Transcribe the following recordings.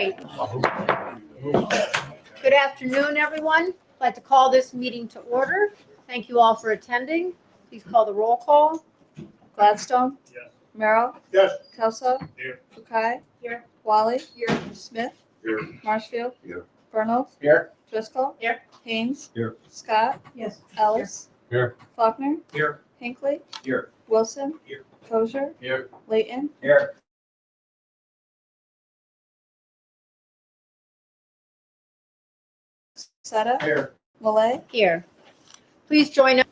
Good afternoon, everyone. I'd like to call this meeting to order. Thank you all for attending. Please call the roll call. Gladstone. Yes. Merrill. Yes. Kelso. Here. Bukai. Here. Wally. Here. Smith. Here. Marshfield. Here. Bernal. Here. Driscoll. Here. Haynes. Here. Scott. Yes. Ellis. Here. Faulkner. Here. Hinckley. Here. Wilson. Here. Kosher. Here. Layton. Here. Seta. Here. Malay. Here. Please join us.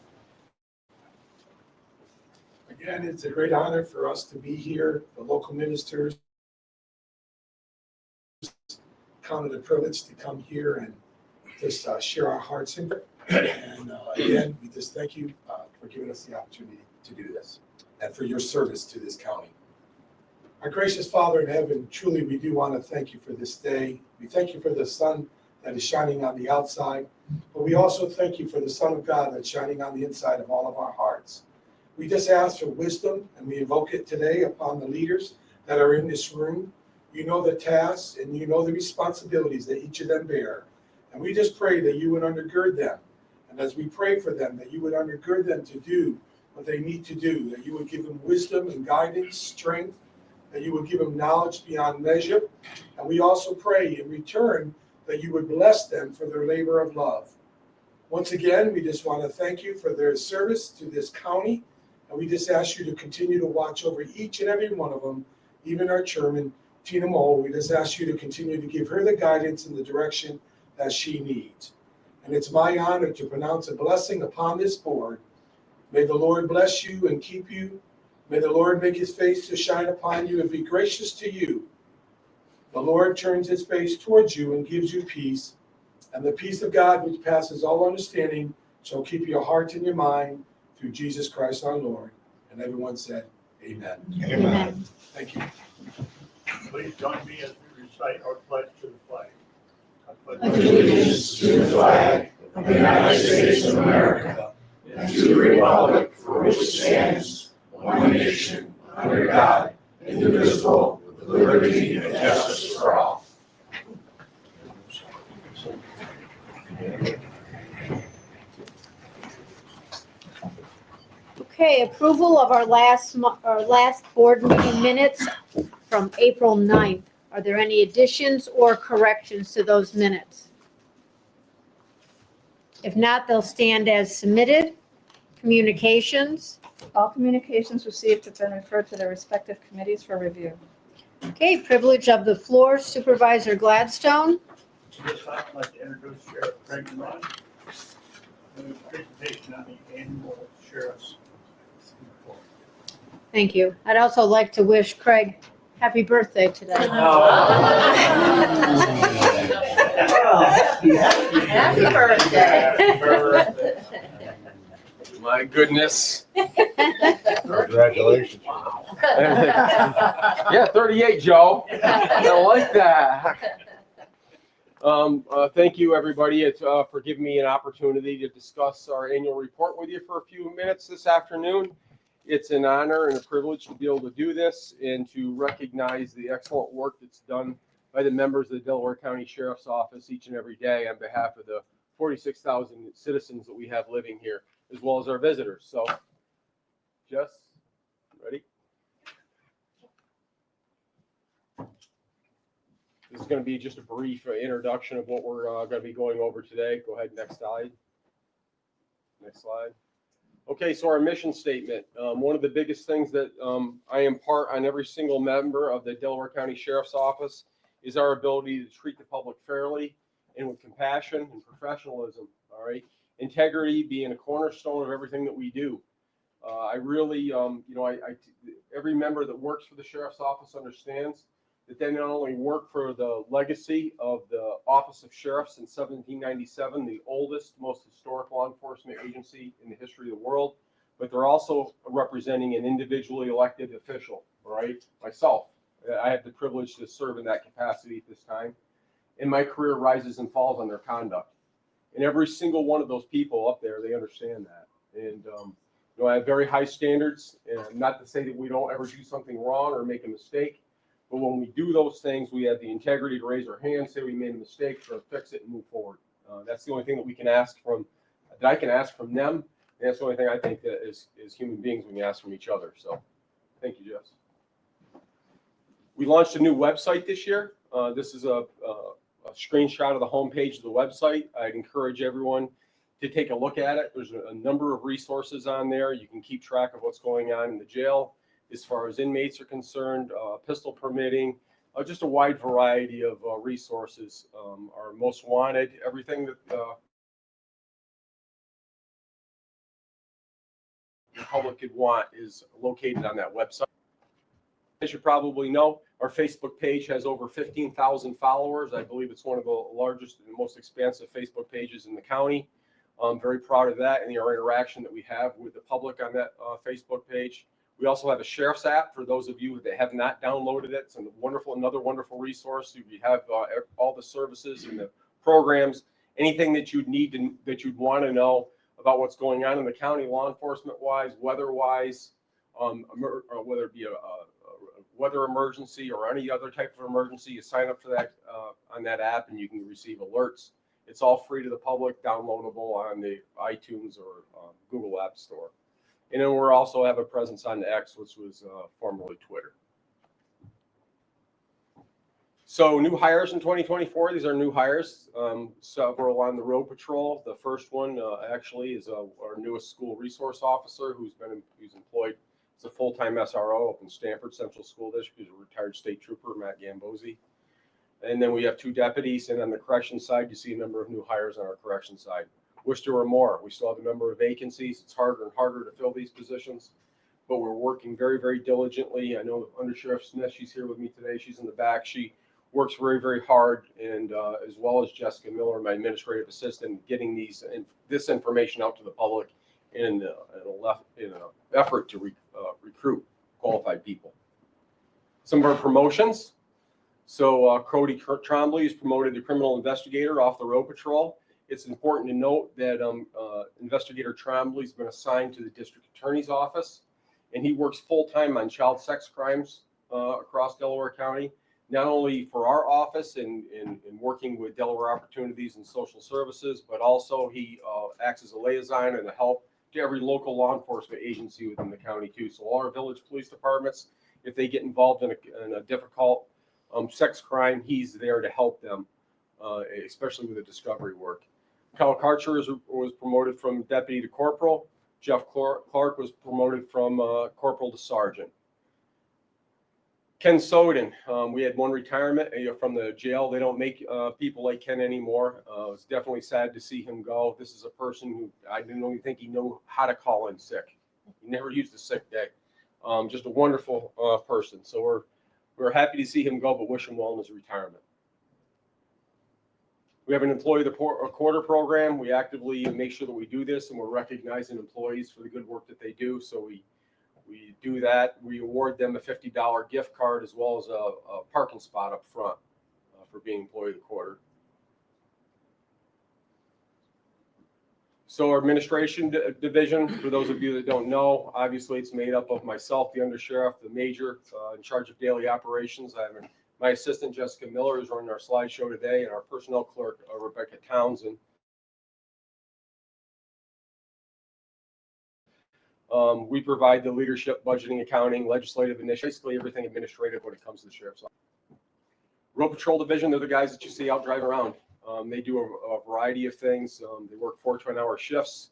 Again, it's a great honor for us to be here, the local ministers. Count it a privilege to come here and just share our hearts in it. And again, we just thank you for giving us the opportunity to do this and for your service to this county. Our gracious Father in heaven, truly we do want to thank you for this day. We thank you for the sun that is shining on the outside, but we also thank you for the Son of God that's shining on the inside of all of our hearts. We just ask for wisdom, and we invoke it today upon the leaders that are in this room. You know the tasks and you know the responsibilities that each of them bear. And we just pray that you would undergird them. And as we pray for them, that you would undergird them to do what they need to do, that you would give them wisdom and guidance, strength, that you would give them knowledge beyond measure. And we also pray in return that you would bless them for their labor of love. Once again, we just want to thank you for their service to this county. And we just ask you to continue to watch over each and every one of them, even our chairman, Tina Mole. We just ask you to continue to give her the guidance and the direction that she needs. And it's my honor to pronounce a blessing upon this board. May the Lord bless you and keep you. May the Lord make his face to shine upon you and be gracious to you. The Lord turns his face towards you and gives you peace. And the peace of God, which passes all understanding, shall keep your heart and your mind through Jesus Christ our Lord. And everyone said, amen. Amen. Thank you. Please join me as we recite our pledge to the flag. Allegiance to the flag of the United States of America and to the republic for which it stands, one nation, under God, indivisible, with liberty and justice for all. Okay, approval of our last board meeting minutes from April 9th. Are there any additions or corrections to those minutes? If not, they'll stand as submitted. Communications. All communications received have been referred to their respective committees for review. Okay, privilege of the floor, Supervisor Gladstone. This time, I'd like to introduce Sheriff Craig Run. The presentation on the annual sheriff's report. Thank you. I'd also like to wish Craig happy birthday today. Happy birthday. My goodness. Congratulations. Yeah, 38, Joe. I like that. Thank you, everybody, for giving me an opportunity to discuss our annual report with you for a few minutes this afternoon. It's an honor and a privilege to be able to do this and to recognize the excellent work that's done by the members of the Delaware County Sheriff's Office each and every day on behalf of the 46,000 citizens that we have living here, as well as our visitors. So, Jess, ready? This is going to be just a brief introduction of what we're going to be going over today. Go ahead, next slide. Next slide. Okay, so our mission statement. One of the biggest things that I impart on every single member of the Delaware County Sheriff's Office is our ability to treat the public fairly and with compassion and professionalism. All right, integrity being a cornerstone of everything that we do. I really, every member that works for the Sheriff's Office understands that they not only work for the legacy of the Office of Sheriffs in 1797, the oldest, most historic law enforcement agency in the history of the world, but they're also representing an individually elected official, all right? Myself, I have the privilege to serve in that capacity at this time, and my career rises and falls on their conduct. And every single one of those people up there, they understand that. And I have very high standards, and not to say that we don't ever do something wrong or make a mistake, But when we do those things, we have the integrity to raise our hand, say we made a mistake, try to fix it and move forward. That's the only thing that we can ask from, that I can ask from them. And that's the only thing I think that is human beings we can ask from each other. So thank you, Jess. We launched a new website this year. This is a screenshot of the homepage of the website. I'd encourage everyone to take a look at it. There's a number of resources on there. You can keep track of what's going on in the jail as far as inmates are concerned, pistol permitting, just a wide variety of resources. Our most wanted, everything that the public could want is located on that website. As you probably know, our Facebook page has over 15,000 followers. I believe it's one of the largest and most expansive Facebook pages in the county. I'm very proud of that and our interaction that we have with the public on that Facebook page. We also have a sheriff's app for those of you that have not downloaded it. It's another wonderful resource. We have all the services and the programs, anything that you'd need that you'd want to know about what's going on in the county, law enforcement wise, weather wise, whether it be a weather emergency or any other type of emergency. You sign up for that on that app and you can receive alerts. It's all free to the public, downloadable on the iTunes or Google App Store. And then we also have a presence on X, which was formerly Twitter. So new hires in 2024. These are new hires. Several on the road patrol. The first one actually is our newest school resource officer who's employed as a full-time SRO up in Stanford Central School District. He's a retired state trooper, Matt Gambosi. And then we have 2 deputies. And on the correction side, you see a number of new hires on our correction side. Wish there were more. We still have a number of vacancies. It's harder and harder to fill these positions, but we're working very, very diligently. I know Under Sheriff Smith, she's here with me today. She's in the back. She works very, very hard, and as well as Jessica Miller, my administrative assistant, getting this information out to the public in an effort to recruit qualified people. Some of our promotions. So Cody Trombley is promoted to criminal investigator off the road patrol. It's important to note that Investigator Trombley has been assigned to the district attorney's office, and he works full-time on child sex crimes across Delaware County, not only for our office in working with Delaware Opportunities and Social Services, but also he acts as a liaison and a help to every local law enforcement agency within the county too. So all our village police departments, if they get involved in a difficult sex crime, he's there to help them, especially with the discovery work. Kyle Karcher was promoted from deputy to corporal. Jeff Clark was promoted from corporal to sergeant. Ken Soden, we had one retirement from the jail. They don't make people like Ken anymore. It's definitely sad to see him go. This is a person who I didn't even think he knew how to call in sick. He never used a sick day. Just a wonderful person. So we're happy to see him go, but wish him well in his retirement. We have an employee of the quarter program. We actively make sure that we do this, and we're recognizing employees for the good work that they do. So we do that. We award them a $50 gift card as well as a parking spot up front for being employee of the quarter. So our administration division, for those of you that don't know, obviously it's made up of myself, the undersheriff, the major in charge of daily operations. I have my assistant, Jessica Miller, is running our slideshow today, and our personnel clerk, Rebecca Townsend. We provide the leadership, budgeting, accounting, legislative initiatives, basically everything administrative when it comes to the sheriff's office. Road Patrol Division, they're the guys that you see out driving around. They do a variety of things. They work 4 10-hour shifts.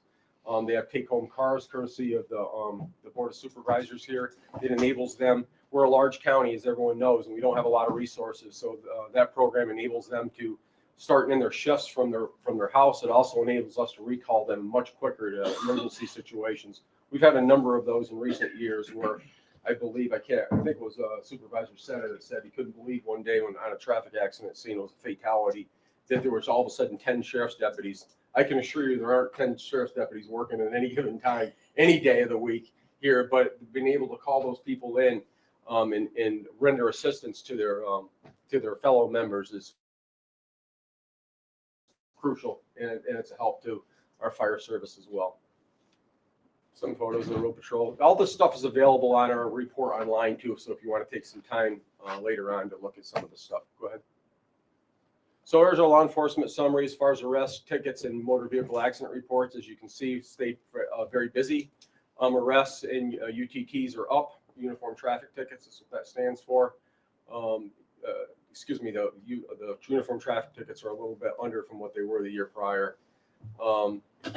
They have take-home cars, courtesy of the Board of Supervisors here. It enables them. We're a large county, as everyone knows, and we don't have a lot of resources. So that program enables them to start in their shifts from their house. It also enables us to recall them much quicker to emergency situations. We've had a number of those in recent years where I think it was Supervisor Senate that said he couldn't believe one day when on a traffic accident scene, it was a fatality, that there was all of a sudden 10 sheriff's deputies. I can assure you there aren't 10 sheriff's deputies working at any given time, any day of the week here, but being able to call those people in and render assistance to their fellow members is crucial, and it's a help to our fire service as well. Some photos of the road patrol. All this stuff is available on our report online too, so if you want to take some time later on to look at some of the stuff. Go ahead. So here's our law enforcement summary as far as arrests, tickets, and motor vehicle accident reports. As you can see, stayed very busy. Arrests and UTTs are up. Uniform traffic tickets is what that stands for. Excuse me, the uniform traffic tickets are a little bit under from what they were the year prior.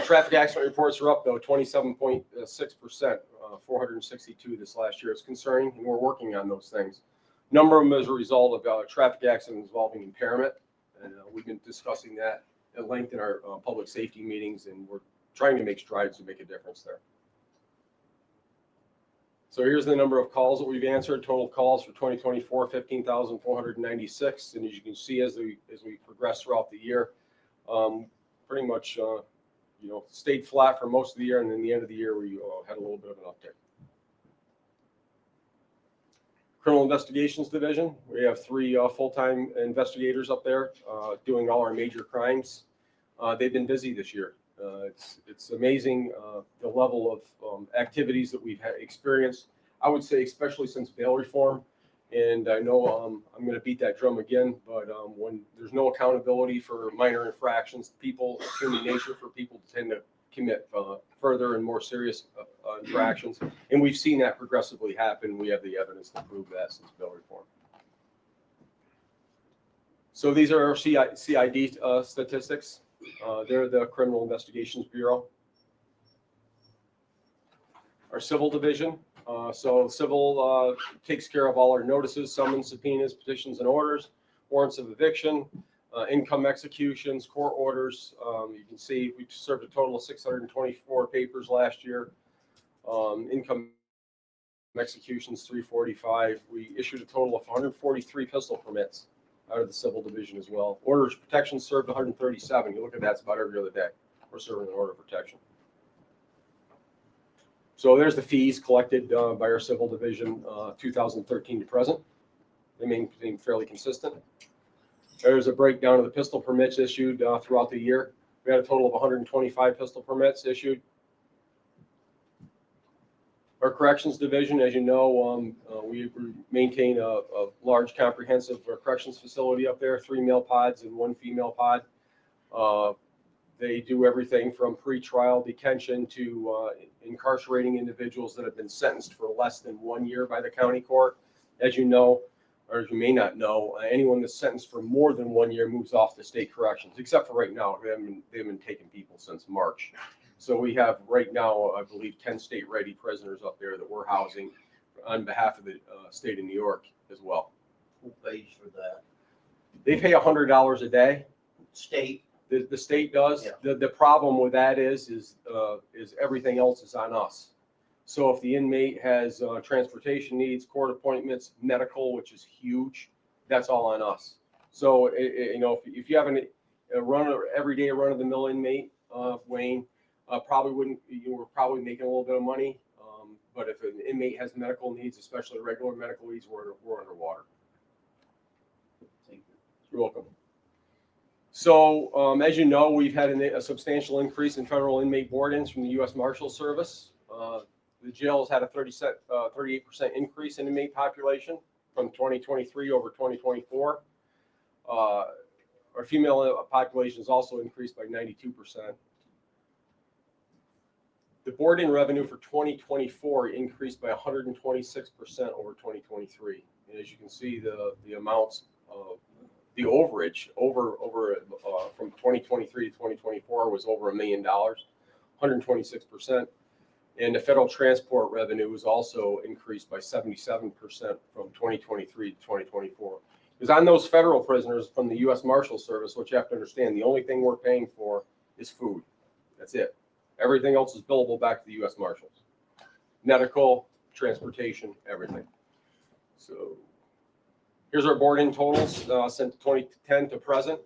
Traffic accident reports are up though, 27.6%, 462 this last year. It's concerning, and we're working on those things. Number of them as a result of traffic accidents involving impairment, and we've been discussing that at length in our public safety meetings, and we're trying to make strides to make a difference there. So here's the number of calls that we've answered. Total calls for 2024, 15,496. And as you can see, as we progress throughout the year, pretty much stayed flat for most of the year, and then the end of the year we had a little bit of an uptick. Criminal Investigations Division, we have 3 full-time investigators up there doing all our major crimes. They've been busy this year. It's amazing the level of activities that we've experienced. I would say especially since bail reform, and I know I'm going to beat that drum again, but when there's no accountability for minor infractions, it's human nature for people to tend to commit further and more serious infractions, and we've seen that progressively happen. We have the evidence to prove that since bail reform. So these are our CID statistics. They're the Criminal Investigations Bureau. Our Civil Division. So Civil takes care of all our notices, summons, subpoenas, petitions, and orders, warrants of eviction, income executions, court orders. You can see we served a total of 624 papers last year. Income executions, 345. We issued a total of 143 pistol permits out of the Civil Division as well. Orders of protection served 137. You look at that, it's about every other day. We're serving an order of protection. So there's the fees collected by our Civil Division 2013 to present. They remain fairly consistent. There's a breakdown of the pistol permits issued throughout the year. We had a total of 125 pistol permits issued. Our Corrections Division, as you know, we maintain a large comprehensive corrections facility up there, 3 male pods and 1 female pod. They do everything from pre-trial detention to incarcerating individuals that have been sentenced for less than 1 year by the county court. As you know, or as you may not know, anyone that's sentenced for more than 1 year moves off to state corrections, except for right now. They haven't been taking people since March. So we have right now, I believe, 10 state-ready prisoners up there that we're housing on behalf of the state of New York as well. Who pays for that? They pay $100 a day. State? The state does. Yeah. The problem with that is everything else is on us. So if the inmate has transportation needs, court appointments, medical, which is huge, that's all on us. So if you have a everyday run-of-the-mill inmate, Wayne, we're probably making a little bit of money. But if an inmate has medical needs, especially regular medical needs, we're underwater. Thank you. You're welcome. So, as you know, we've had a substantial increase in federal inmate board-ins from the U.S. Marshals Service. The jail has had a 38% increase in inmate population from 2023 over 2024. Our female population has also increased by 92%. The board-in revenue for 2024 increased by 126% over 2023. And as you can see, the amounts of the overage from 2023 to 2024 was over $1 million, 126%. And the federal transport revenue was also increased by 77% from 2023 to 2024. Because on those federal prisoners from the U.S. Marshals Service, what you have to understand, the only thing we're paying for is food. That's it. Everything else is billable back to the U.S. Marshals. Medical, transportation, everything. So here's our board-in totals since 2010 to present.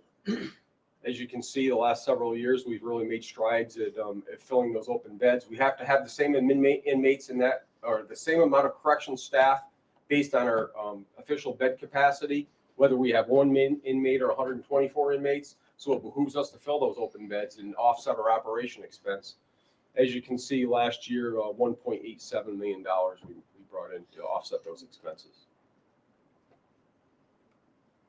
As you can see, the last several years, we've really made strides at filling those open beds. We have to have the same inmates in that, or the same amount of correction staff based on our official bed capacity, whether we have 1 inmate or 124 inmates. So it behooves us to fill those open beds and offset our operation expense. As you can see, last year, $1.87 million we brought in to offset those expenses.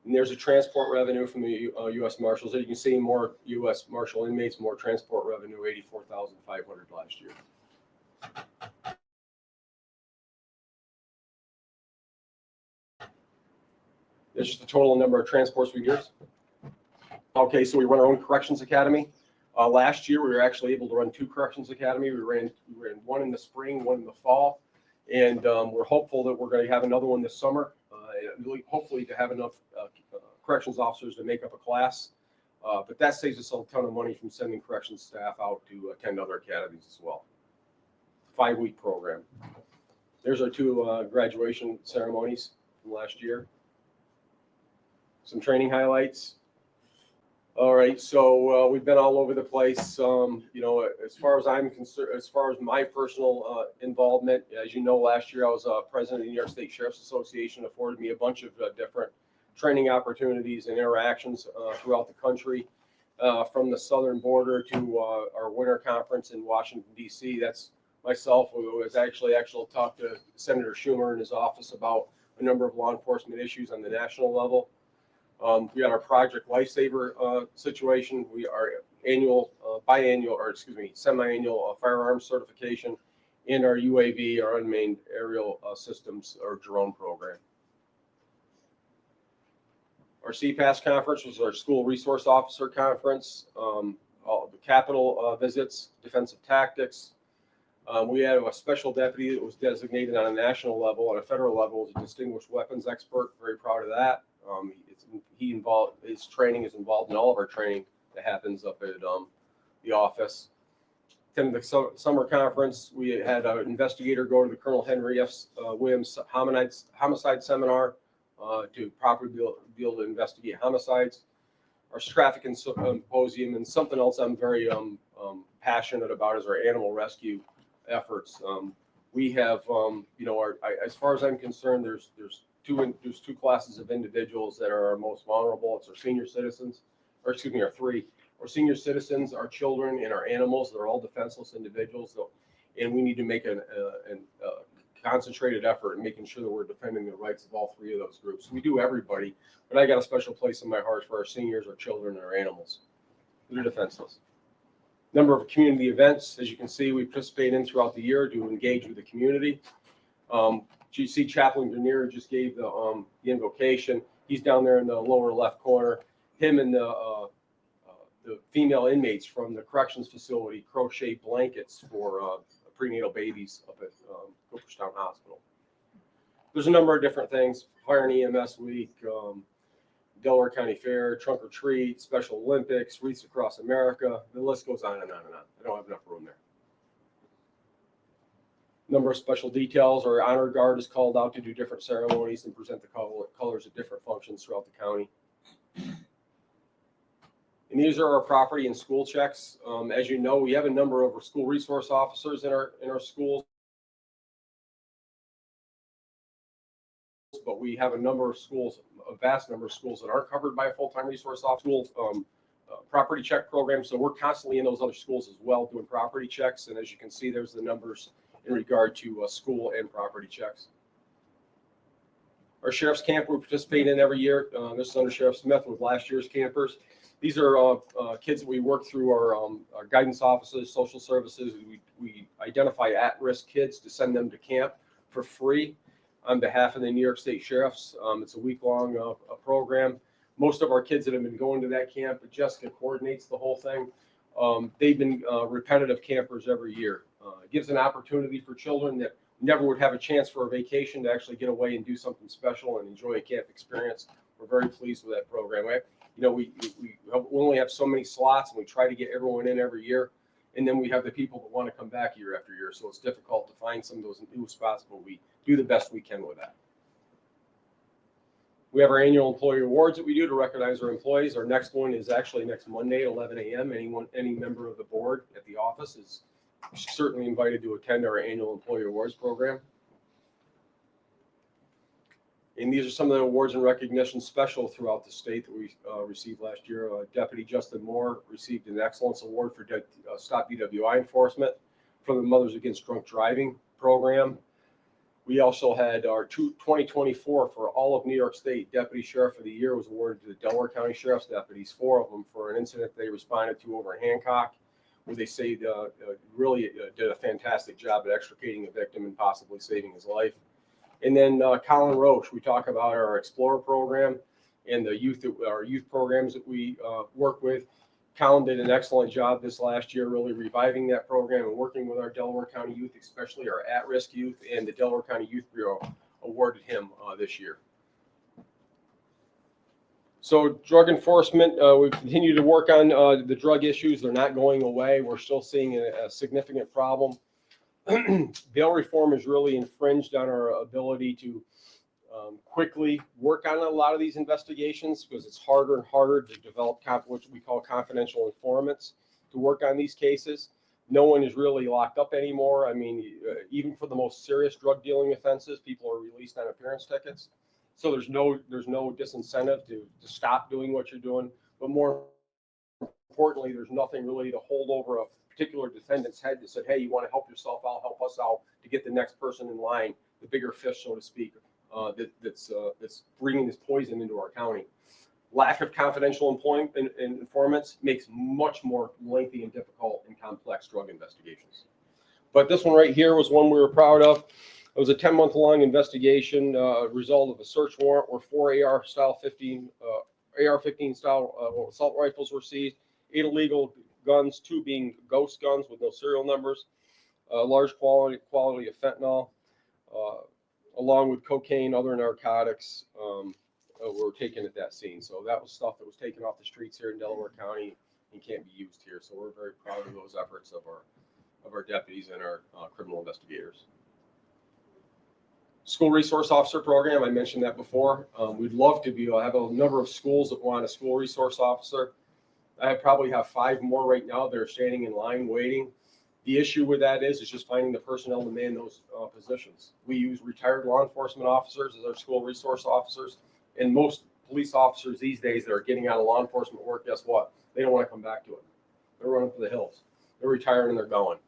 And there's a transport revenue from the U.S. Marshals. As you can see, more U.S. Marshal inmates, more transport revenue, $84,500 last year. There's just the total number of transports we use. Okay, so we run our own corrections academy. Last year, we were actually able to run 2 corrections academy. We ran one in the spring, one in the fall, and we're hopeful that we're going to have another one this summer. Really, hopefully, to have enough corrections officers to make up a class. But that saves us a ton of money from sending corrections staff out to attend other academies as well. 5-week program. There's our 2 graduation ceremonies from last year. Some training highlights. All right, so we've been all over the place. You know, as far as I'm concerned, as far as my personal involvement, as you know, last year I was president of the New York State Sheriff's Association, afforded me a bunch of different training opportunities and interactions throughout the country, from the southern border to our winter conference in Washington, D.C. That's myself, who was actually talked to Senator Schumer in his office about a number of law enforcement issues on the national level. We got our Project Lifesaver situation. We are semi-annual firearms certification, and our UAV, our unmanned aerial systems, or drone program. Our CPAS conference was our school resource officer conference. All the Capitol visits, defensive tactics. We had a special deputy that was designated on a national level, on a federal level, as a distinguished weapons expert. Very proud of that. His training is involved in all of our training that happens up at the office. Attended the summer conference. We had an investigator go to the Colonel Henry F. Williams homicide seminar to properly be able to investigate homicides. Our traffic symposium, and something else I'm very passionate about is our animal rescue efforts. We have, as far as I'm concerned, there's two classes of individuals that are our most vulnerable. It's our senior citizens, our 3. Our senior citizens, our children, and our animals. They're all defenseless individuals, and we need to make a concentrated effort in making sure that we're defending the rights of all 3 of those groups. We do everybody, but I got a special place in my heart for our seniors, our children, and our animals. They're defenseless. Number of community events, as you can see, we participate in throughout the year to engage with the community. You see Chaplain Grenier just gave the invocation. He's down there in the lower left corner. Him and the female inmates from the corrections facility crochet blankets for prenatal babies up at Cooperstown Hospital. There's a number of different things: Fire and EMS Week, Delaware County Fair, Trunk or Treat, Special Olympics, Wreaths Across America. The list goes on and on and on. I don't have enough room there. Number of special details. Our honor guard is called out to do different ceremonies and present the colors of different functions throughout the county. And these are our property and school checks. As you know, we have a number of school resource officers in our schools, but we have a vast number of schools that aren't covered by a full-time resource officer property check program. So we're constantly in those other schools as well doing property checks. And as you can see, there's the numbers in regard to school and property checks. Our sheriff's camp we participate in every year. This is under Sheriff Smith with last year's campers. These are kids that we work through our guidance offices, social services. We identify at-risk kids to send them to camp for free on behalf of the New York State Sheriffs. It's a week-long program. Most of our kids that have been going to that camp, but Jessica coordinates the whole thing. They've been repetitive campers every year. It gives an opportunity for children that never would have a chance for a vacation to actually get away and do something special and enjoy a camp experience. We're very pleased with that program. We only have so many slots, and we try to get everyone in every year. And then we have the people that want to come back year after year. So it's difficult to find some of those new spots, but we do the best we can with that. We have our annual employee awards that we do to recognize our employees. Our next one is actually next Monday at 11 a.m. Any member of the board at the office is certainly invited to attend our annual employee awards program. And these are some of the awards and recognition special throughout the state that we received last year. Deputy Justin Moore received an Excellence Award for Stop DWI enforcement from the Mothers Against Drunk Driving program. We also had our 2024 for all of New York State Deputy Sheriff of the Year was awarded to the Delaware County Sheriff's deputies, 4 of them, for an incident they responded to over in Hancock, where they say really did a fantastic job at extricating a victim and possibly saving his life. And then Colin Roche, we talk about our Explorer program and our youth programs that we work with. Colin did an excellent job this last year, really reviving that program and working with our Delaware County youth, especially our at-risk youth, and the Delaware County Youth Bureau awarded him this year. So drug enforcement, we continue to work on the drug issues. They're not going away. We're still seeing a significant problem. Bail reform has really infringed on our ability to quickly work on a lot of these investigations, because it's harder and harder to develop what we call confidential informants to work on these cases. No one is really locked up anymore. I mean, even for the most serious drug dealing offenses, people are released on appearance tickets. So there's no disincentive to stop doing what you're doing. But more importantly, there's nothing really to hold over a particular defendant's head that said, hey, you want to help yourself out, help us out to get the next person in line, the bigger fish, so to speak, that's bringing this poison into our county. Lack of confidential informants makes much more lengthy and difficult and complex drug investigations. But this one right here was one we were proud of. It was a 10-month-long investigation, result of a search warrant where 4 AR-15 style assault rifles were seized, 8 illegal guns, 2 being ghost guns with no serial numbers, large quality of fentanyl, along with cocaine, other narcotics, were taken at that scene. So that was stuff that was taken off the streets here in Delaware County and can't be used here. So we're very proud of those efforts of our deputies and our criminal investigators. School resource officer program, I mentioned that before. We'd love to have a number of schools that want a school resource officer. I probably have 5 more right now that are standing in line waiting. The issue with that is just finding the personnel to man those positions. We use retired law enforcement officers as our school resource officers, and most police officers these days that are getting out of law enforcement work, guess what? They don't want to come back to it. They're running for the hills. They're retiring and they're going.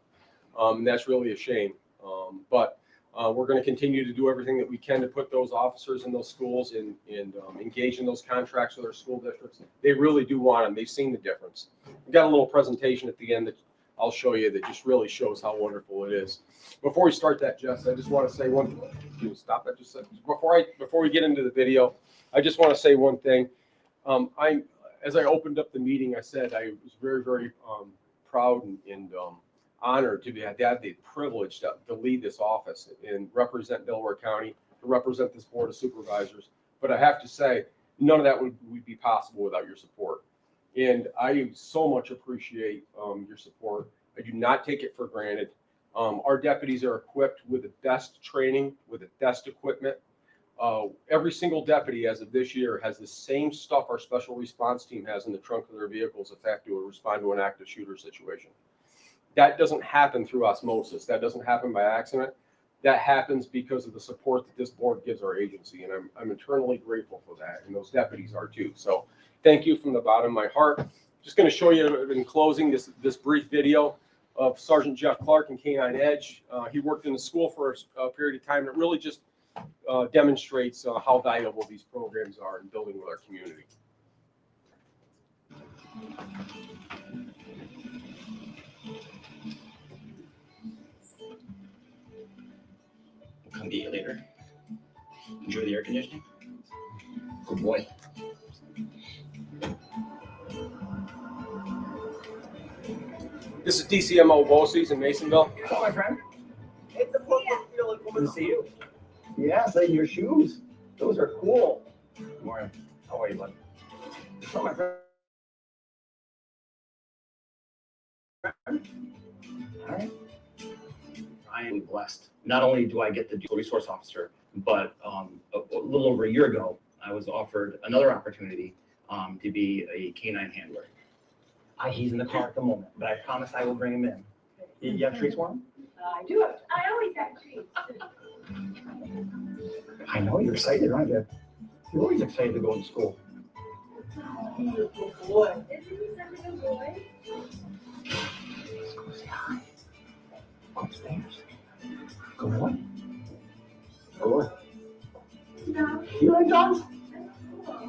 And that's really a shame. But we're going to continue to do everything that we can to put those officers in those schools and engage in those contracts with our school districts. They really do want them. They've seen the difference. We've got a little presentation at the end that I'll show you that just really shows how wonderful it is. Before we start that, Jess, I just want to say one thing. Can you stop that just a second? Before we get into the video, I just want to say one thing. As I opened up the meeting, I said I was very, very proud and honored to have the privilege to lead this office and represent Delaware County, to represent this Board of Supervisors. But I have to say, none of that would be possible without your support. And I so much appreciate your support. I do not take it for granted. Our deputies are equipped with the best training, with the best equipment. Every single deputy as of this year has the same stuff our special response team has in the trunk of their vehicles if they have to respond to an active shooter situation. That doesn't happen through osmosis. That doesn't happen by accident. That happens because of the support that this board gives our agency, and I'm eternally grateful for that, and those deputies are too. So thank you from the bottom of my heart. Just going to show you in closing this brief video of Sergeant Jeff Clark and K-9 Edge. He worked in the school for a period of time, and it really just demonstrates how valuable these programs are in building with our community. Come get you later. Enjoy the air conditioning. Good boy. This is DCMO Bosse's in Masonville. Hello, my friend. Good to see you. Yes, your shoes. Those are cool. Good morning. How are you, bud? Hello, my friend. All right. I am blessed. Not only do I get the dual resource officer, but a little over a year ago, I was offered another opportunity to be a canine handler. He's in the car at the moment, but I promise I will bring him in. You have treats for him? I do. I always have treats. I know you're excited, aren't you? You're always excited to go to school. Good boy. Isn't he such a good boy? Let's go say hi. Go upstairs. Go on. You like dogs?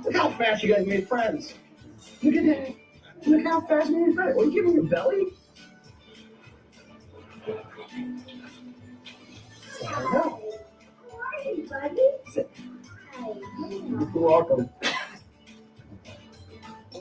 Look how fast you guys made friends. Look at that. Look how fast you made friends. What, you giving your belly? I don't know. Hi, buddy. Sit. Hi. You're welcome.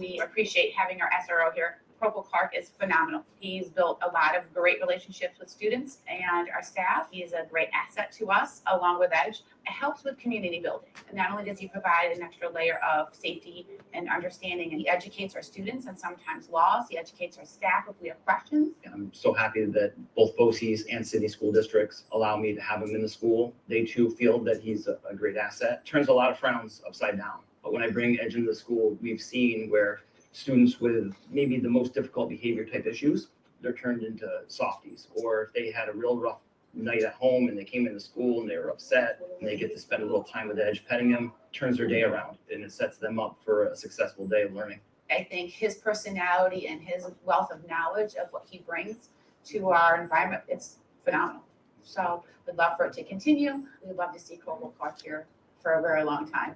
We appreciate having our SRO here. Corporal Clark is phenomenal. He's built a lot of great relationships with students and our staff. He is a great asset to us, along with Edge. It helps with community building. And not only does he provide an extra layer of safety and understanding, and he educates our students and sometimes laws. He educates our staff if we have questions. I'm so happy that both BOCES and city school districts allow me to have him in the school. They too feel that he's a great asset. Turns a lot of frowns upside down. But when I bring Edge into the school, we've seen where students with maybe the most difficult behavior type issues, they're turned into softies. Or if they had a real rough night at home and they came into school and they were upset and they get to spend a little time with Edge petting him, turns their day around and it sets them up for a successful day of learning. I think his personality and his wealth of knowledge of what he brings to our environment, it's phenomenal. So we'd love for it to continue. We'd love to see Corporal Clark here for a very long time.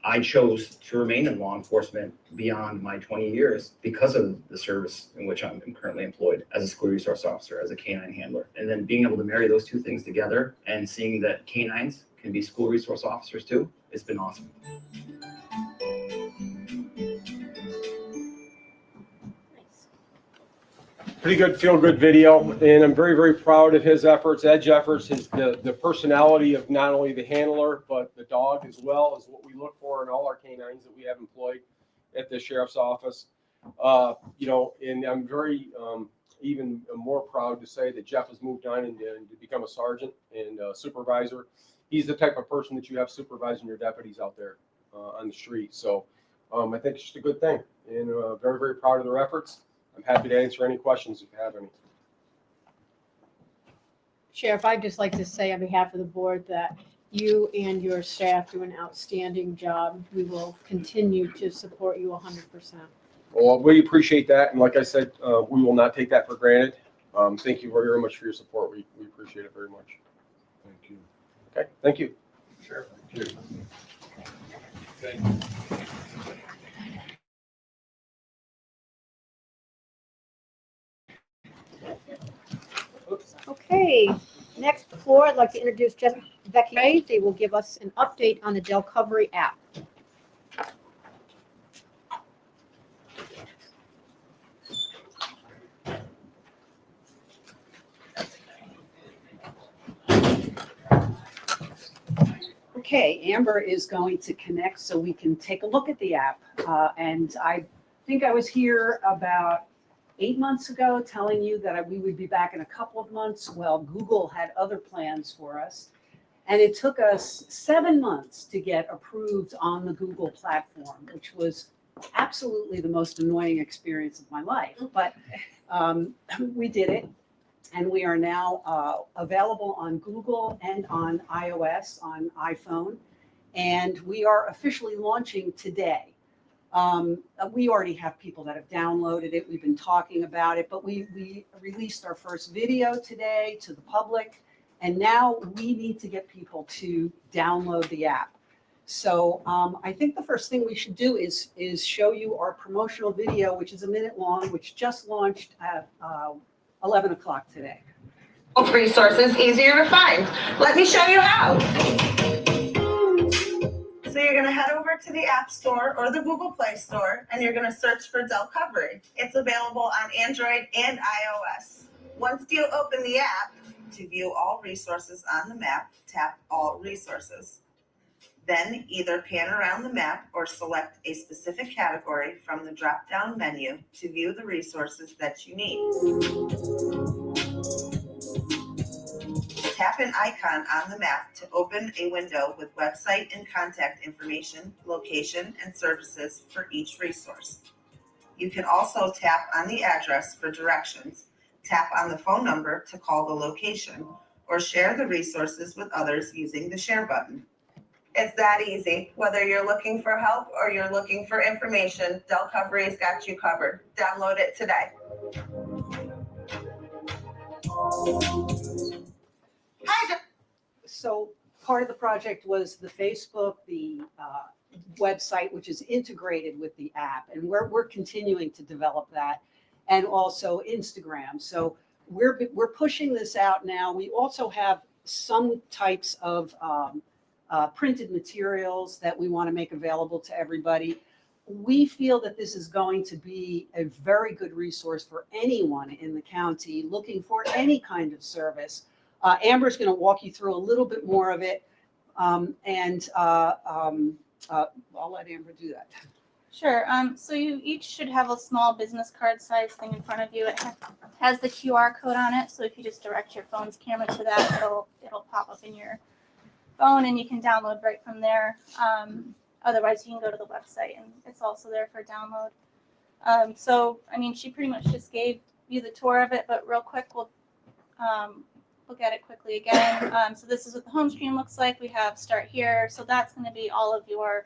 I chose to remain in law enforcement beyond my 20 years because of the service in which I'm currently employed as a school resource officer, as a canine handler. And then being able to marry those two things together and seeing that canines can be school resource officers too, it's been awesome. Pretty good, feel-good video, and I'm very, very proud of his efforts, Edge efforts, the personality of not only the handler, but the dog as well is what we look for in all our canines that we have employed at the sheriff's office. And I'm very, even more proud to say that Jeff has moved on and to become a sergeant and a supervisor. He's the type of person that you have supervising your deputies out there on the street. So I think it's just a good thing, and very, very proud of their efforts. I'm happy to answer any questions if you have any. Sheriff, I'd just like to say on behalf of the board that you and your staff do an outstanding job. We will continue to support you 100%. Well, we appreciate that. And like I said, we will not take that for granted. Thank you very, very much for your support. We appreciate it very much. Thank you. Okay, thank you. Sure. Thank you. Thank you. Okay, next before, I'd like to introduce Becky Ray. They will give us an update on the Delcovery app. Okay, Amber is going to connect so we can take a look at the app. And I think I was here about 8 months ago telling you that we would be back in a couple of months. Well, Google had other plans for us. And it took us 7 months to get approved on the Google platform, which was absolutely the most annoying experience of my life. But we did it. And we are now available on Google and on iOS, on iPhone. And we are officially launching today. We already have people that have downloaded it. We've been talking about it, but we released our first video today to the public. And now we need to get people to download the app. So I think the first thing we should do is show you our promotional video, which is a minute long, which just launched at 11 o'clock today. Resources easier to find. Let me show you how. So you're going to head over to the App Store or the Google Play Store, and you're going to search for Delcovery. It's available on Android and iOS. Once you open the app, to view all resources on the map, tap All Resources. Then either pan around the map or select a specific category from the drop-down menu to view the resources that you need. Tap an icon on the map to open a window with website and contact information, location, and services for each resource. You can also tap on the address for directions, tap on the phone number to call the location, or share the resources with others using the share button. It's that easy. Whether you're looking for help or you're looking for information, Delcovery's got you covered. Download it today. So part part of the project was the Facebook, the website, which is integrated with the app, and we're continuing to develop that, and also Instagram. So we're pushing this out now. We also have some types of printed materials that we want to make available to everybody. We feel that this is going to be a very good resource for anyone in the county looking for any kind of service. Amber's going to walk you through a little bit more of it, and I'll let Amber do that. Sure. So you each should have a small business card size thing in front of you. It has the QR code on it. So if you just direct your phone's camera to that, it'll pop up in your phone and you can download right from there. Otherwise, you can go to the website and it's also there for download. So, I mean, she pretty much just gave you the tour of it, but real quick, we'll look at it quickly again. So this is what the home screen looks like. We have Start Here. So that's going to be all of your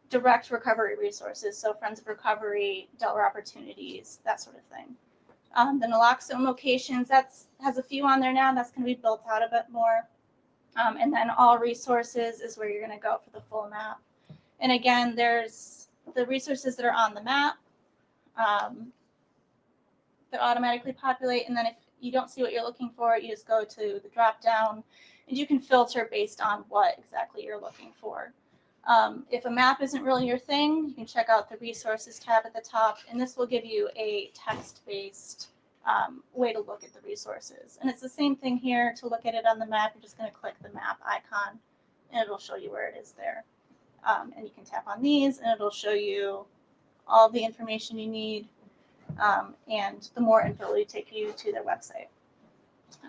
direct recovery resources. So Friends of Recovery, Delaware Opportunities, that sort of thing. The naloxone locations, has a few on there now. That's going to be built out a bit more. And then all resources is where you're going to go for the full map. And again, there's the resources that are on the map that automatically populate. And then if you don't see what you're looking for, you just go to the drop down and you can filter based on what exactly you're looking for. If a map isn't really your thing, you can check out the resources tab at the top, and this will give you a text-based way to look at the resources. And it's the same thing here. To look at it on the map, you're just going to click the map icon, and it'll show you where it is there. And you can tap on these, and it'll show you all the information you need, and the more info will take you to their website.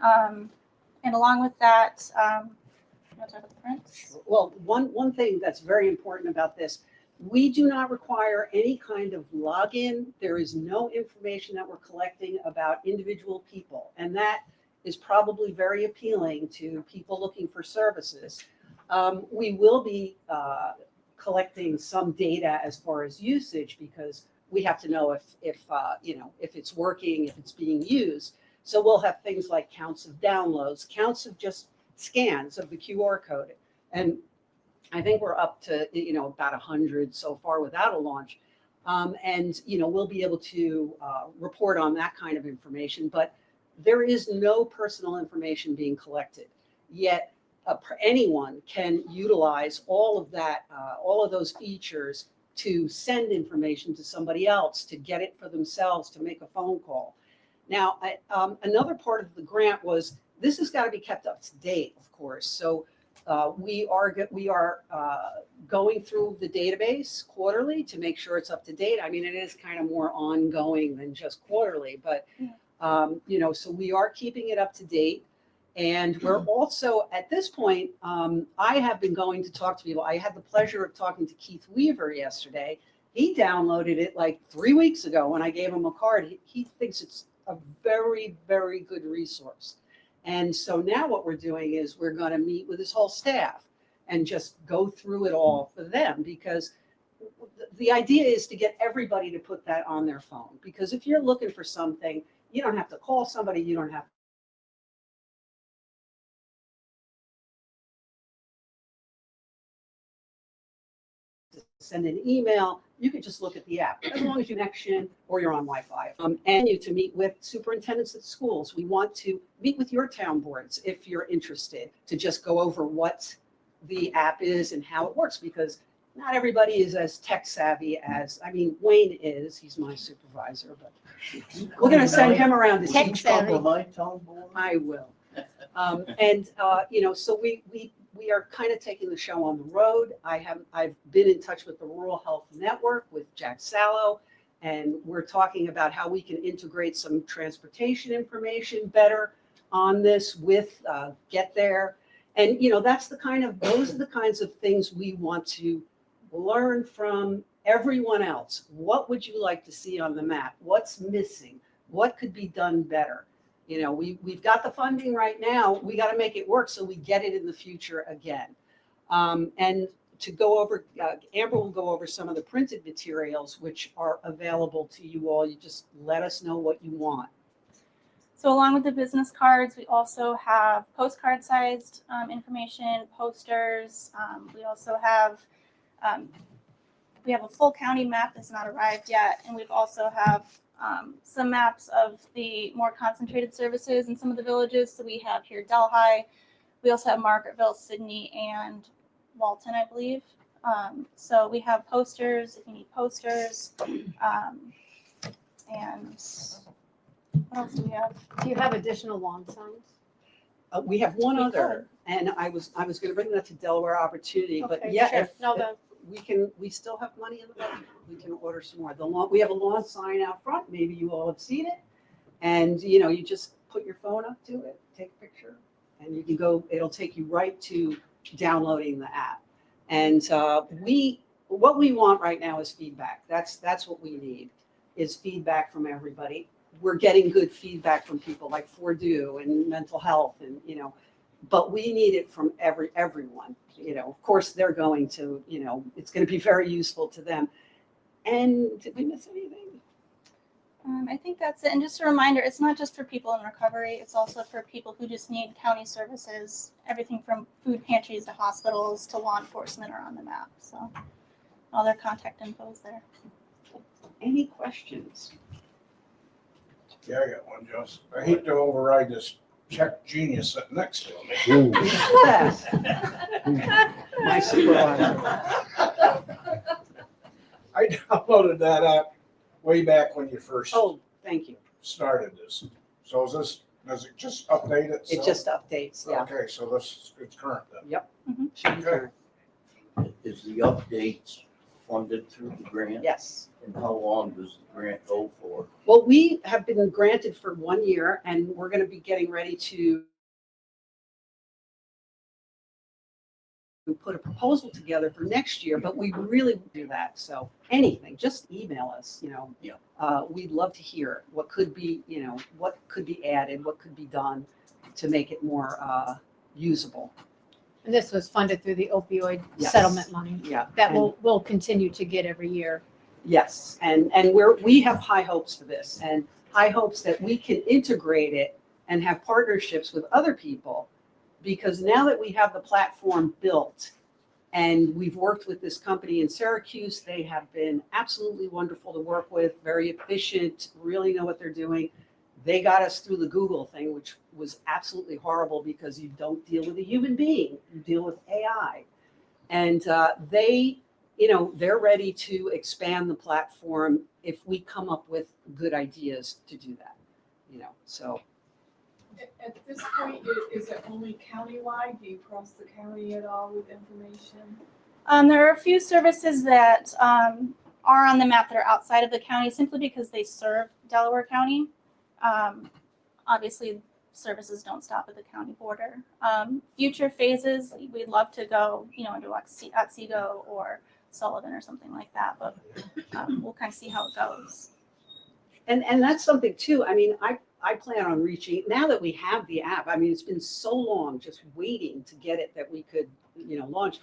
And along with that, you want to talk about the prints? Well, one thing that's very important about this, we do not require any kind of login. There is no information that we're collecting about individual people, and that is probably very appealing to people looking for services. We will be collecting some data as far as usage because we have to know if it's working, if it's being used. So we'll have things like counts of downloads, counts of just scans of the QR code. And I think we're up to, about 100 so far without a launch. And we'll be able to report on that kind of information, but there is no personal information being collected. Yet anyone can utilize all of that, all of those features to send information to somebody else, to get it for themselves, to make a phone call. Now, another part of the grant was this has got to be kept up to date, of course. So we are going through the database quarterly to make sure it's up to date. I mean, it is kind of more ongoing than just quarterly, but so we are keeping it up to date. And we're also, at this point, I have been going to talk to people. I had the pleasure of talking to Keith Weaver yesterday. He downloaded it like 3 weeks ago when I gave him a card. He thinks it's a very, very good resource. And so now what we're doing is we're going to meet with his whole staff and just go through it all for them, because the idea is to get everybody to put that on their phone. Because if you're looking for something, you don't have to call somebody, you don't have send an email, you can just look at the app as long as you're connection or you're on Wi-Fi. And you to meet with superintendents at schools. We want to meet with your town boards if you're interested, to just go over what the app is and how it works, because not everybody is as tech savvy as, Wayne is, he's my supervisor, but we're going to send him around to teach people. My town board? I will. So we are kind of taking the show on the road. I've been in touch with the Rural Health Network with Jack Sallow, and we're talking about how we can integrate some transportation information better on this with Get There. And those are the kinds of things we want to learn from everyone else. What would you like to see on the map? What's missing? What could be done better? We've got the funding right now. We got to make it work so we get it in the future again. And to go over, Amber will go over some of the printed materials which are available to you all. You just let us know what you want. So along with the business cards, we also have postcard sized information, posters. We also have we have a full county map that's not arrived yet, and we've also have some maps of the more concentrated services in some of the villages. So we have here Delhi. We also have Margaretville, Sydney, and Walton, I believe. So we have posters if you need posters. And what else do we have? Do you have additional lawn signs? We have one We other, and I was gonna bring that to Delaware Opportunity, but Okay, yeah, sure. if No, the, we still have money in the budget. We can order some more. We have a lawn sign out front. Maybe you all have seen it. And, you just put your phone up to it, take a picture, and you can go, it'll take you right to downloading the app. And what we want right now is feedback. That's what we need, is feedback from everybody. We're getting good feedback from people like Fordu and mental health and, but we need it from everyone. Of course, they're going to, it's going to be very useful to them. And did we miss anything? I think that's it. And just a reminder, it's not just for people in recovery. It's also for people who just need county services. Everything from food pantries to hospitals to law enforcement are on the map. So all their contact info is there. Any questions? Yeah, I got one, Joss. I hate to override this check genius sitting next to me. Yes. My supervisor. I downloaded that app way back when you first Oh, thank you. started this. So does it just update itself? It just updates, yeah. Okay, so it's current then. Should be current. Is the updates funded through the grant? Yes. And how long does the grant go for? Well, we have been granted for 1 year, and we're going to be getting ready to put a proposal together for next year, but we really do that. So anything, just email us, Yeah. We'd love to hear what could be, what could be added, what could be done to make it more usable. and this was funded through the opioid Yes. settlement money Yeah. that and- we'll continue to get every year. Yes, and we have high hopes for this, and high hopes that we can integrate it and have partnerships with other people, because now that we have the platform built and we've worked with this company in Syracuse, they have been absolutely wonderful to work with, very efficient, really know what they're doing. They got us through the Google thing, which was absolutely horrible because you don't deal with a human being, you deal with AI. And they're ready to expand the platform if we come up with good ideas to do that, so. At this point, is it only countywide? Do you cross the county at all with information? There are a few services that are on the map that are outside of the county simply because they serve Delaware County. Obviously, services don't stop at the county border. Future phases, we'd love to go, into Otsego or Sullivan or something like that, but we'll kind of see how it goes. And that's something too. I mean, I plan on reaching, now that we have the app, I mean, it's been so long just waiting to get it that we could, launch.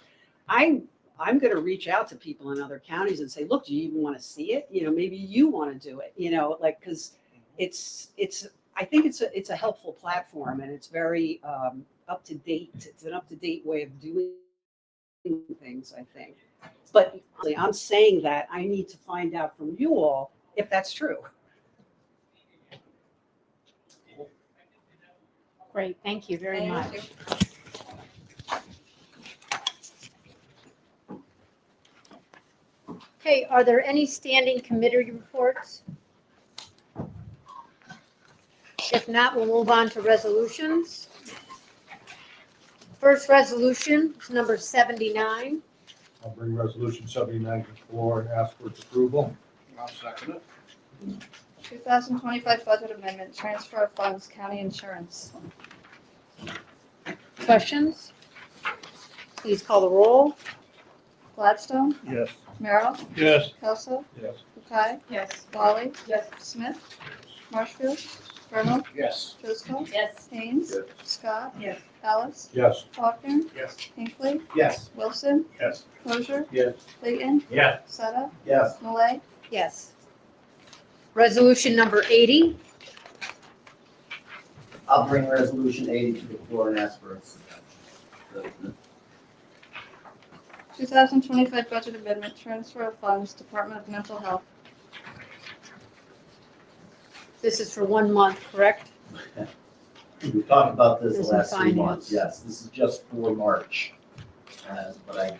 I'm going to reach out to people in other counties and say, look, do you even want to see it? Maybe you want to do it, because I think it's a helpful platform, and it's very up to date. It's an up to date way of doing things, I think. But I'm saying that I need to find out from you all if that's true. Great, thank you very much. Okay, are there any standing committee reports? If not, we'll move on to resolutions. First resolution is number 79. I'll bring resolution 79 to the floor and ask for its approval. I'll second it. 2025 budget amendment, transfer of funds, county insurance. Questions? Please call the roll. Gladstone, Yes. Merrill, Yes. Kelso, Yes. Bukai, Yes. Lolly, Yes. Smith, Marshfield, Burnham, Yes. Driscoll, Yes. Haynes, Yes. Scott, Yes. Alice, Yes. Faulkner, Yes. Hinckley, Yes. Wilson, Yes. Crozier, Yes. Clayton, Yes. Sutta, Yes. Malay, Yes. Resolution number 80. I'll bring resolution 80 to the floor and ask for its adoption. 2025 budget amendment, transfer of funds, Department of Mental Health. This is for 1 month, correct? We've talked about this the This is last 3 months, finance. yes, this is just for March. But I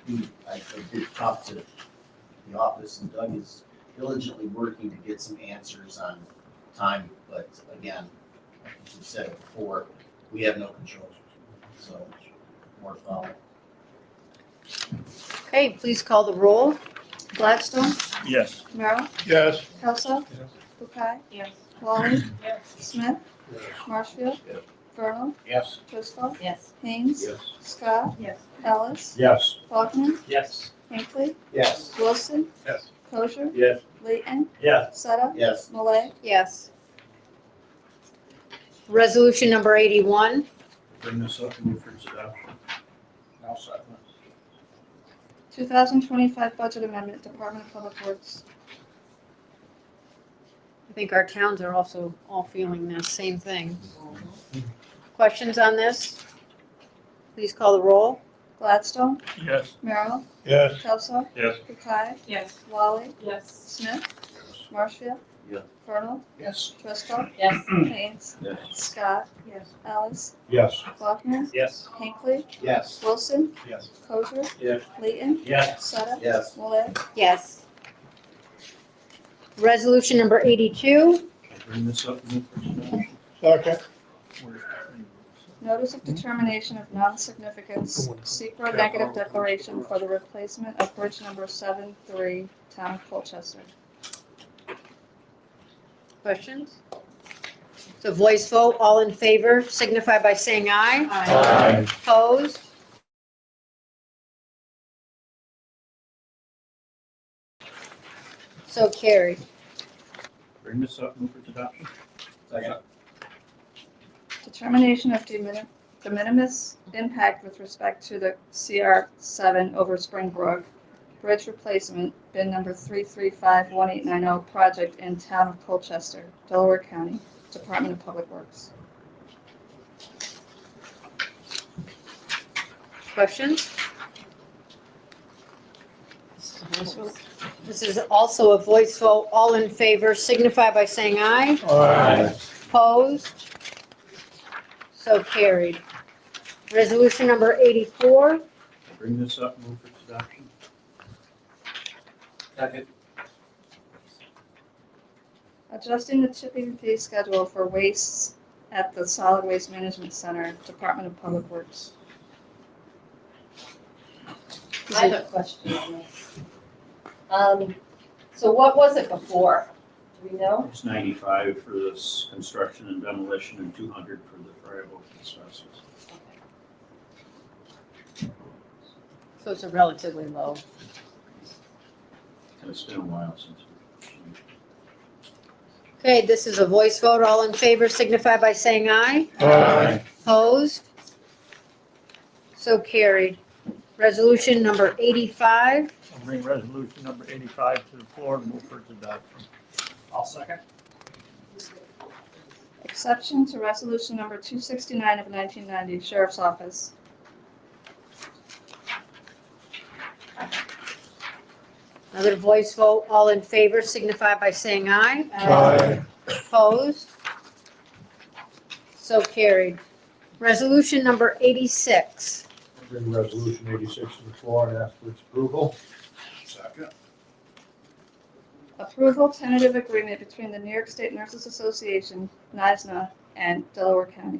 did talk to the office, and Doug is diligently working to get some answers on time, but again, like you said it before, we have no control, so more follow. Okay, please call the roll. Gladstone, Yes. Merrill, Yes. Kelso, Yes. Bukai, Yes. Wally, Yes. Smith, Marshfield, Yes. Vernal, Yes. Driscoll, Yes. Haynes, Yes. Scott, Yes. Ellis, Yes. Faulkner, Yes. Hinckley, Yes. Wilson, Yes. Kosher, Yes. Layton, Yes. Sutta, Yes, Malay, Yes. Resolution number 81. Bring this up and move for its adoption. I'll second. 2025 budget amendment, Department of Public Works. I think our towns are also all feeling the same thing. Questions on this? Please call the roll. Gladstone, Yes. Merrill, Yes. Kelso, Yes. Bukai, Yes. Wally, Yes. Smith, Marshfield, Yeah. Vernal, Yes. Driscoll, Yes. Haynes, Yes. Scott, Yes. Ellis, Yes. Faulkner, Yes. Hinckley, yes, Wilson, Yes. Kosher, Yes. Layton, Yes. Sutta, yes, Malay, Yes. Resolution number 82. Bring this up and move for its adoption. Second. notice of determination of non-significance, secret negative declaration for the replacement of bridge number 7-3, Town of Colchester. Questions? So voice vote, all in favor, signify by saying aye. Aye. Opposed? So carried. Bring this up and move for its adoption. second, Determination of de minimis impact with respect to the CR7 over Springbrook Bridge Replacement, bin number 3351890, project in Town of Colchester, Delaware County, Department of Public Works. Questions? This is also a voice vote. All in favor signify by saying aye. Aye. Opposed? So carried. Resolution number 84. Bring this up and move for its adoption. second, Adjusting the tipping fee schedule for wastes at the Solid Waste Management Center, Department of Public Works. I have a question on this. So what was it before? Do we know? It's 95 for this construction and demolition and 200 for the variable asbestos. So it's a relatively low. And it's been a while since we. Okay, this is a voice vote. All in favor signify by saying aye. Aye. Opposed? So carried. Resolution number 85. I'll bring resolution number 85 to the floor and move for its adoption. I'll second. Exception to Resolution Number 269 of 1990, Sheriff's Office. Another voice vote. All in favor signify by saying aye. Aye. Opposed? So carried. Resolution number 86. Bring resolution 86 to the floor and ask for its approval. Second. Approval tentative agreement between the New York State Nurses Association, NYSNA, and Delaware County.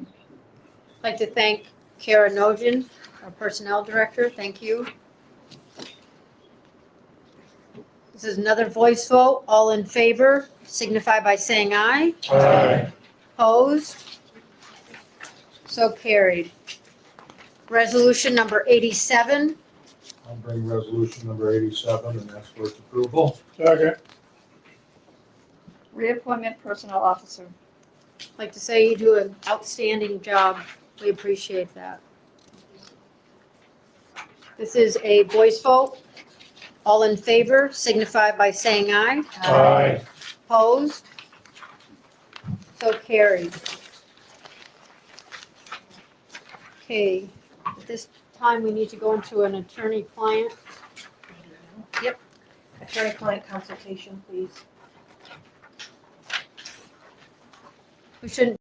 I'd like to thank Kara Nogin, our Personnel Director. Thank you. This is another voice vote. All in favor signify by saying aye. Aye. Opposed? So carried. Resolution number 87. I'll bring resolution number 87 and ask for its approval. Second. Reappointment Personnel Officer. I'd like to say you do an outstanding job. We appreciate that. This is a voice vote. All in favor signify by saying aye. Aye. Opposed? So carried. Okay, at this time, we need to go into an attorney-client. Attorney-client consultation, please. We shouldn't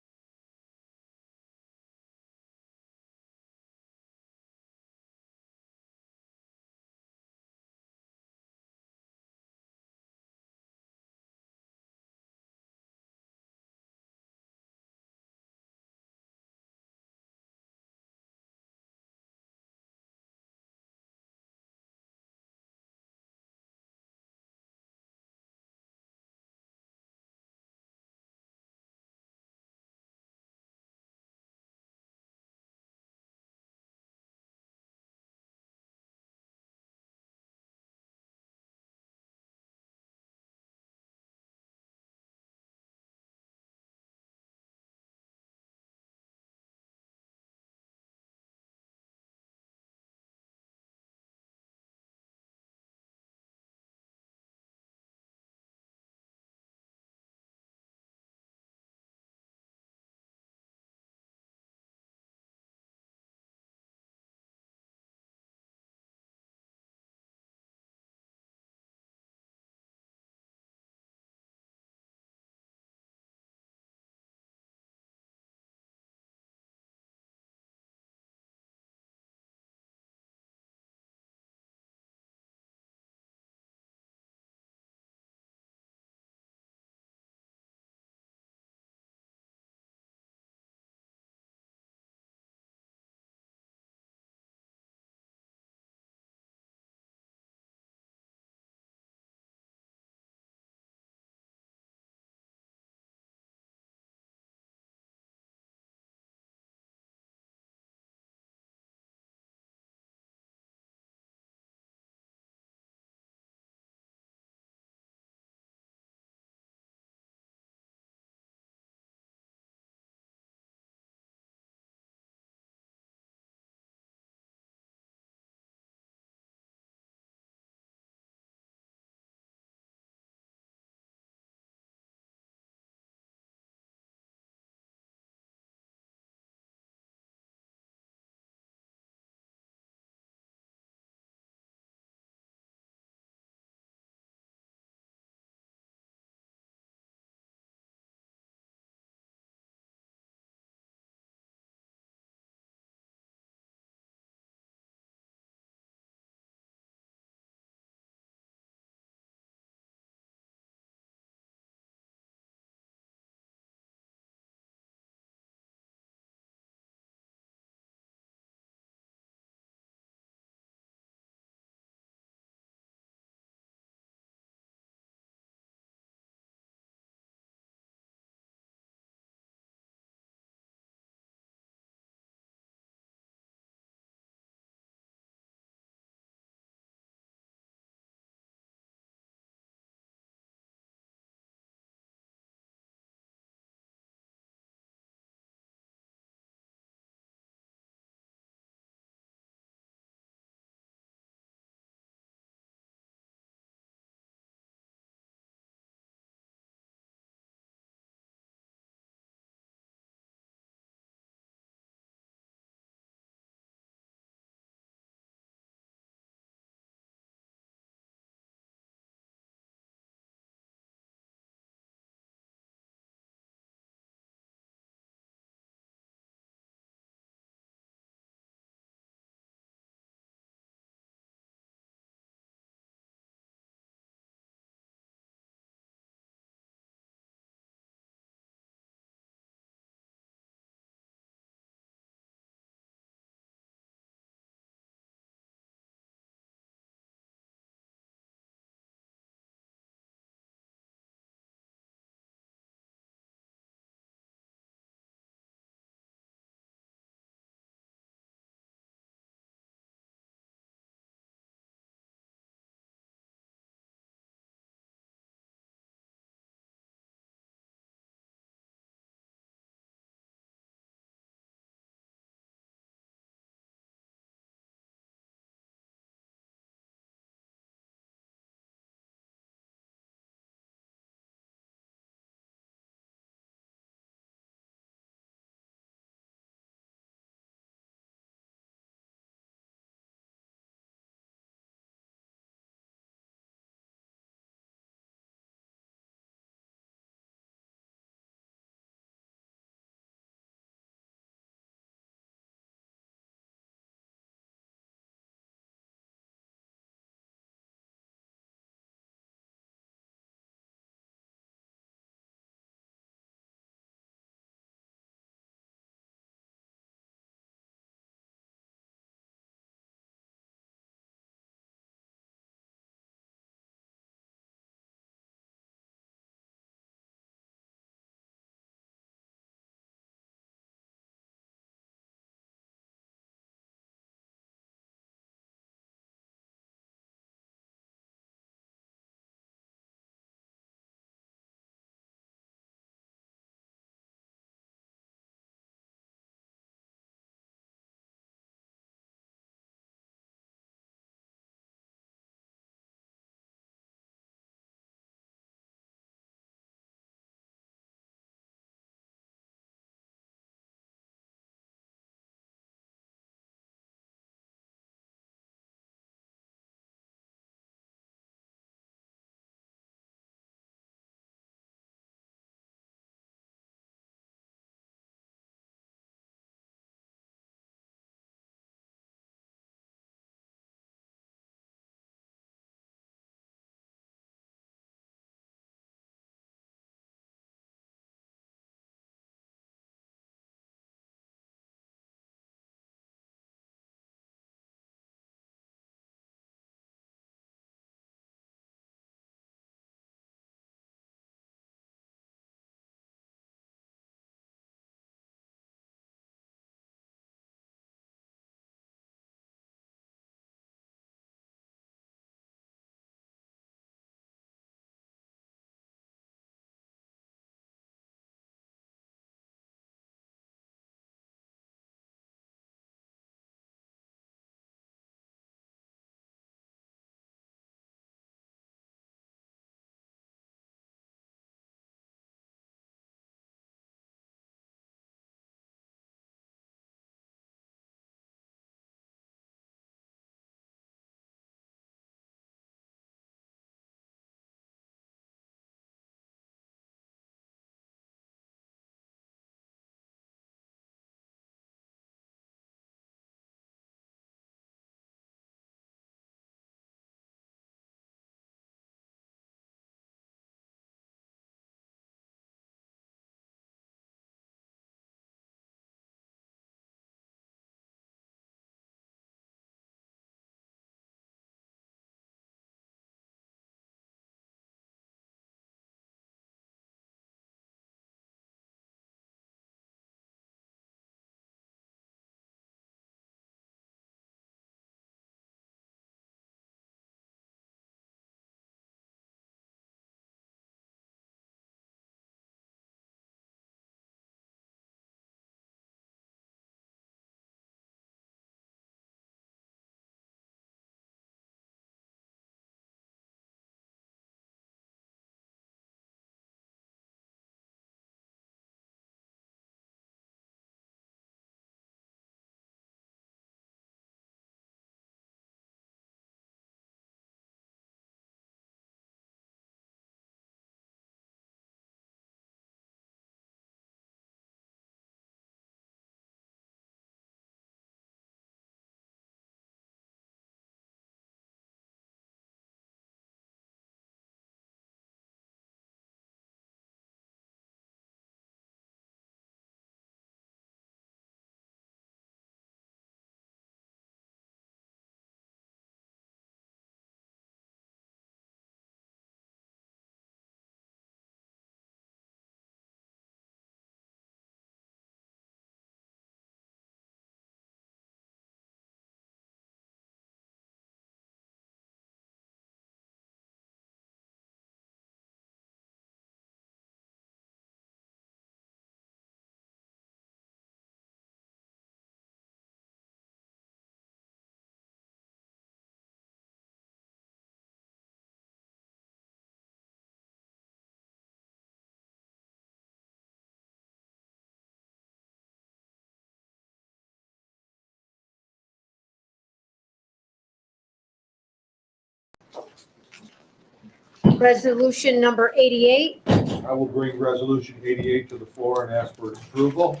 Resolution number 88. I will bring resolution 88 to the floor and ask for its approval.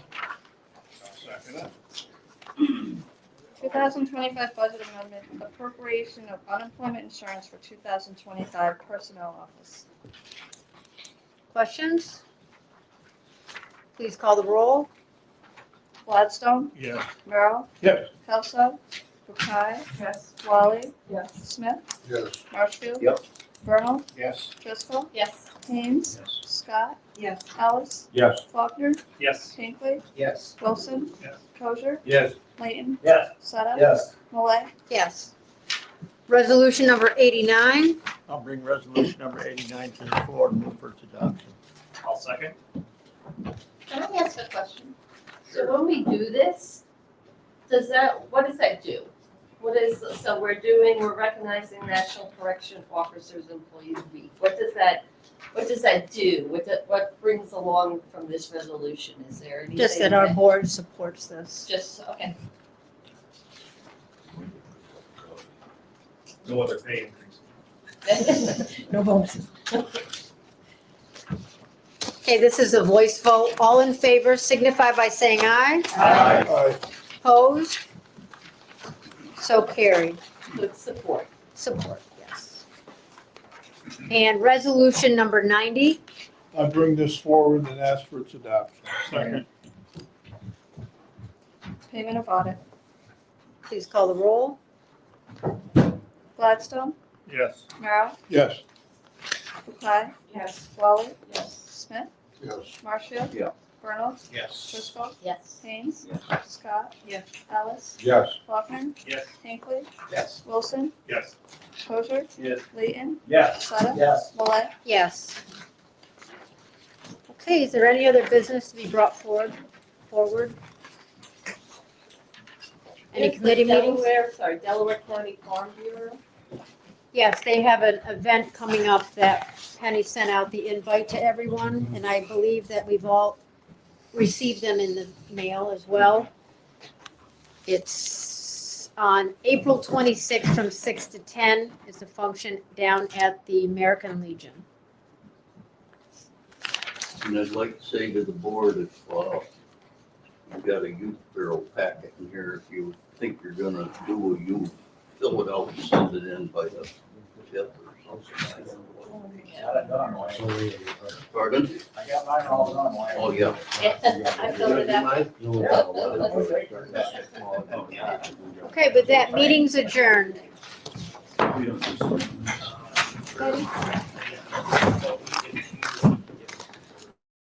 I'll second it. 2025 budget amendment, appropriation of unemployment insurance for 2025 personnel office. Questions? Please call the roll. Gladstone, Yes. Merrill, Yes. Kelso, Bukai, Yes. Wally, Yes. Smith, Yes. Marshfield. Yep. Vernal, Yes. Driscoll, Yes. Haynes, Yes. Scott, Yes. Alice, Yes. Faulkner, Yes. Hinckley, Yes. Wilson, Yes. Kosher, Yes. Layton, Yes. Sutta, Yes. Malay. Yes. Resolution number 89. I'll bring resolution number 89 to the floor and move for its adoption. I'll second. Can I ask a question? So when we do this, what does that do? So we're recognizing National Correction Officers Employees Week. What does that do? What brings along from this resolution? Is there anything? Just that our board supports this. Just, okay. No other pay increase. No bonuses. Okay, this is a voice vote. All in favor signify by saying aye. Aye. Opposed? So carried. With support. Support, yes. And resolution number 90. I bring this forward and ask for its adoption. Second. Payment of audit. Please call the roll. Gladstone, Yes. Merrill, Yes. Bukai, Yes. Wally, Yes. Smith, Yes. Marshfield. Yeah. Vernal, Yes. Driscoll, Yes. Haynes, Yes. Scott, Yes. Alice, Yes. Faulkner, Yes. Hinckley, Yes. Wilson, Yes. Kosher, Yes. Layton, Yes. Sutta, Yes. Malay. Yes. Okay, is there any other business to be brought forward? Any committee meetings? Delaware County Farm Bureau. Yes, they have an event coming up that Penny sent out the invite to everyone, and I believe that we've all received them in the mail as well. It's on April 26th from 6 to 10. It's a function down at the American Legion. And I'd like to say to the board, if, you've got a youth bureau packet in here, if you think you're gonna do a youth, fill it out and send it in by the 5th or something. Pardon? I got mine all done. Oh, yeah. I filled it out. Okay, with that, meeting's adjourned. We don't do something. Ready?